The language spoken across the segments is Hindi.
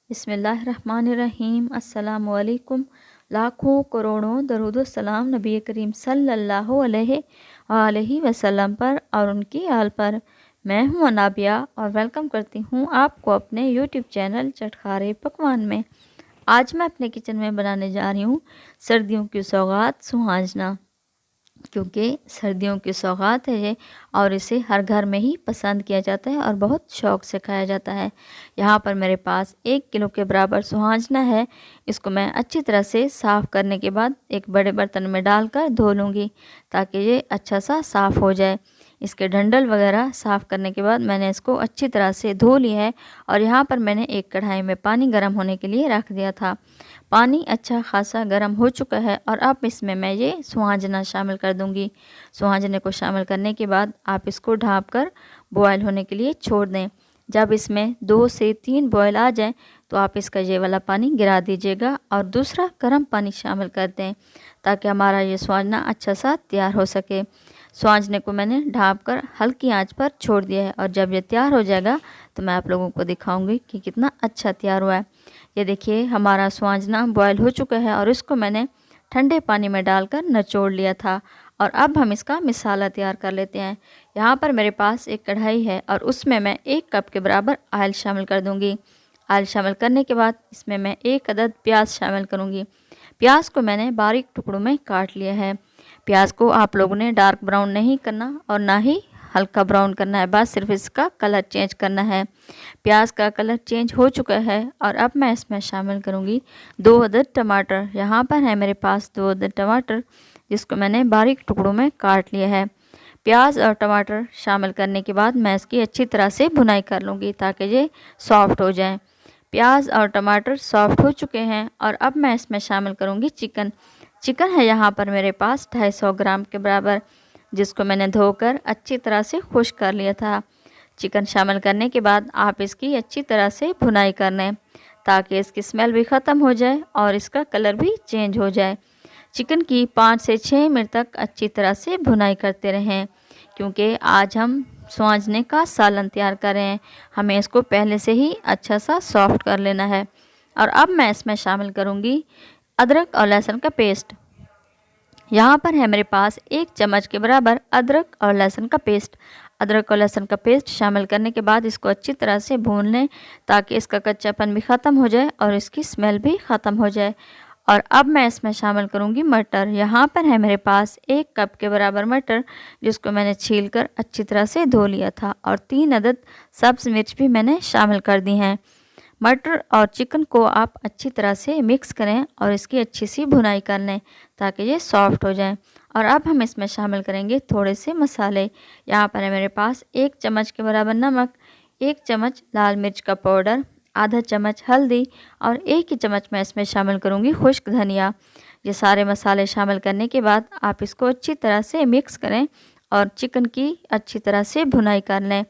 बिस्मिल्लाहिर्रहमानिर्रहीम। अस्सलामु अलैकुम। लाखों करोड़ों दरूद सलाम नबी करीम सल्लल्लाहु अलैहि वसल्लम पर और उनकी आल पर। मैं हूँ अनाबिया और वेलकम करती हूँ आपको अपने यूट्यूब चैनल चटखारे पकवान में। आज मैं अपने किचन में बनाने जा रही हूँ सर्दियों की सौगात सुहाजना, क्योंकि सर्दियों की सौगात है ये और इसे हर घर में ही पसंद किया जाता है और बहुत शौक़ से खाया जाता है। यहाँ पर मेरे पास 1 किलो के बराबर सुहाजना है। इसको मैं अच्छी तरह से साफ़ करने के बाद एक बड़े बर्तन में डालकर धो लूँगी ताकि ये अच्छा सा साफ़ हो जाए। इसके डंडल वगैरह साफ़ करने के बाद मैंने इसको अच्छी तरह से धो लिया है और यहाँ पर मैंने एक कढ़ाई में पानी गर्म होने के लिए रख दिया था। पानी अच्छा खासा गर्म हो चुका है और अब इसमें मैं ये सुहाजना शामिल कर दूंगी। सुहाजने को शामिल करने के बाद आप इसको ढाँप कर बॉयल होने के लिए छोड़ दें। जब इसमें 2 से 3 बॉयल आ जाएं तो आप इसका ये वाला पानी गिरा दीजिएगा और दूसरा गर्म पानी शामिल कर दें ताकि हमारा ये सुहाजना अच्छा सा तैयार हो सके। सुहाजने को मैंने ढाँप कर हल्की आंच पर छोड़ दिया है और जब ये तैयार हो जाएगा तो मैं आप लोगों को दिखाऊंगी कि कितना अच्छा तैयार हुआ है। ये देखिए हमारा सुहाजना बॉयल हो चुका है और इसको मैंने ठंडे पानी में डालकर निचोड़ लिया था और अब हम इसका मिसाला तैयार कर लेते हैं। यहाँ पर मेरे पास एक कढ़ाई है और उसमें मैं 1 कप के बराबर ऑयल शामिल कर दूँगी। ऑयल शामिल करने के बाद इसमें मैं 1 अदद प्याज शामिल करूँगी। प्याज को मैंने बारीक टुकड़ों में काट लिया है। प्याज को आप लोगों ने डार्क ब्राउन नहीं करना और ना ही हल्का ब्राउन करना है, बस सिर्फ इसका कलर चेंज करना है। प्याज का कलर चेंज हो चुका है और अब मैं इसमें शामिल करूँगी 2 अदद टमाटर। यहाँ पर है मेरे पास 2 अदद टमाटर जिसको मैंने बारीक टुकड़ों में काट लिया है। प्याज और टमाटर शामिल करने के बाद मैं इसकी अच्छी तरह से भुनाई कर लूँगी ताकि ये सॉफ्ट हो जाए। प्याज और टमाटर सॉफ्ट हो चुके हैं और अब मैं इसमें शामिल करूँगी चिकन। चिकन है यहाँ पर मेरे पास 250 ग्राम के बराबर, जिसको मैंने धोकर अच्छी तरह से खुश्क कर लिया था। चिकन शामिल करने के बाद आप इसकी अच्छी तरह से भुनाई कर लें ताकि इसकी स्मेल भी ख़त्म हो जाए और इसका कलर भी चेंज हो जाए। चिकन की 5 से 6 मिनट तक अच्छी तरह से भुनाई करते रहें, क्योंकि आज हम सुहाजने का सालन तैयार कर रहे हैं। हमें इसको पहले से ही अच्छा सा सॉफ्ट कर लेना है। और अब मैं इसमें शामिल करूँगी अदरक और लहसुन का पेस्ट। यहाँ पर है मेरे पास 1 चम्मच के बराबर अदरक और लहसुन का पेस्ट। अदरक और लहसुन का पेस्ट शामिल करने के बाद इसको अच्छी तरह से भून लें ताकि इसका कच्चापन भी ख़त्म हो जाए और इसकी स्मेल भी ख़त्म हो जाए। और अब मैं इसमें शामिल करूँगी मटर। यहाँ पर है मेरे पास 1 कप के बराबर मटर, जिसको मैंने छीलकर अच्छी तरह से धो लिया था और 3 अदद सब्ज़ मिर्च भी मैंने शामिल कर दी हैं। मटर और चिकन को आप अच्छी तरह से मिक्स करें और इसकी अच्छी सी भुनाई कर लें ताकि ये सॉफ्ट हो जाए। और अब हम इसमें शामिल करेंगे थोड़े से मसाले। यहाँ पर है मेरे पास 1 चम्मच के बराबर नमक, 1 चम्मच लाल मिर्च का पाउडर, आधा चम्मच हल्दी और 1 ही चम्मच मैं इसमें शामिल करूँगी खुश्क धनिया। ये सारे मसाले शामिल करने के बाद आप इसको अच्छी तरह से मिक्स करें और चिकन की अच्छी तरह से भुनाई कर लें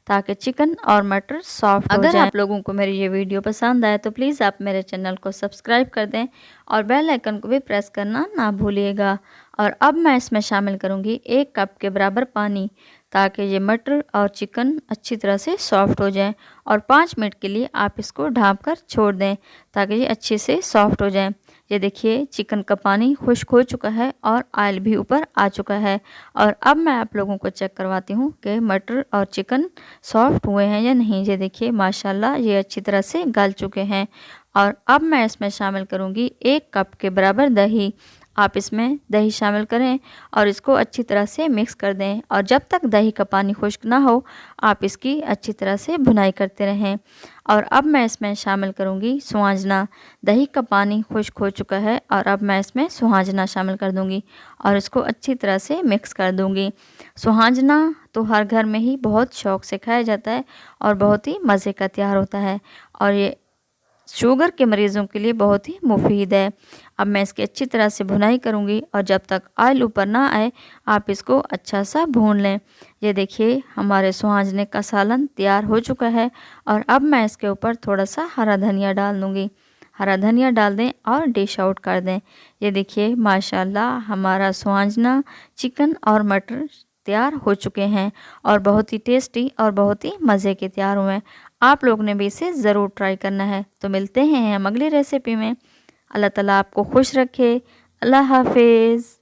ताकि चिकन और मटर सॉफ्ट हो जाए। अगर आप लोगों को मेरी ये वीडियो पसंद आए तो प्लीज़ आप मेरे चैनल को सब्सक्राइब कर दें और बेल आइकन को भी प्रेस करना ना भूलिएगा। और अब मैं इसमें शामिल करूँगी 1 कप के बराबर पानी ताकि ये मटर और चिकन अच्छी तरह से सॉफ्ट हो जाए और 5 मिनट के लिए आप इसको ढाँप कर छोड़ दें ताकि ये अच्छे से सॉफ्ट हो जाए। ये देखिए चिकन का पानी खुश्क हो चुका है और ऑयल भी ऊपर आ चुका है। और अब मैं आप लोगों को चेक करवाती हूँ कि मटर और चिकन सॉफ्ट हुए हैं या नहीं। ये देखिए माशाल्लाह ये अच्छी तरह से गल चुके हैं। और अब मैं इसमें शामिल करूँगी 1 कप के बराबर दही। आप इसमें दही शामिल करें और इसको अच्छी तरह से मिक्स कर दें और जब तक दही का पानी खुश्क ना हो आप इसकी अच्छी तरह से भुनाई करते रहें। और अब मैं इसमें शामिल करूँगी सुहाजना। दही का पानी खुश्क हो चुका है और अब मैं इसमें सुहाजना शामिल कर दूँगी और इसको अच्छी तरह से मिक्स कर दूँगी। सुहाजना तो हर घर में ही बहुत शौक़ से खाया जाता है और बहुत ही मज़े का तैयार होता है और ये शुगर के मरीज़ों के लिए बहुत ही मुफीद है। अब मैं इसकी अच्छी तरह से भुनाई करूँगी और जब तक ऑयल ऊपर ना आए आप इसको अच्छा सा भून लें। ये देखिए हमारे सुहाजने का सालन तैयार हो चुका है और अब मैं इसके ऊपर थोड़ा सा हरा धनिया डाल दूँगी। हरा धनिया डाल दें और डिश आउट कर दें। ये देखिए माशाल्लाह हमारा सुहाजना चिकन और मटर तैयार हो चुके हैं और बहुत ही टेस्टी और बहुत ही मज़े के तैयार हुए हैं। आप लोग ने भी इसे ज़रूर ट्राई करना है। तो मिलते हैं हम अगली रेसिपी में। अल्लाह ताला आपको खुश रखे। अल्लाह हाफिज़।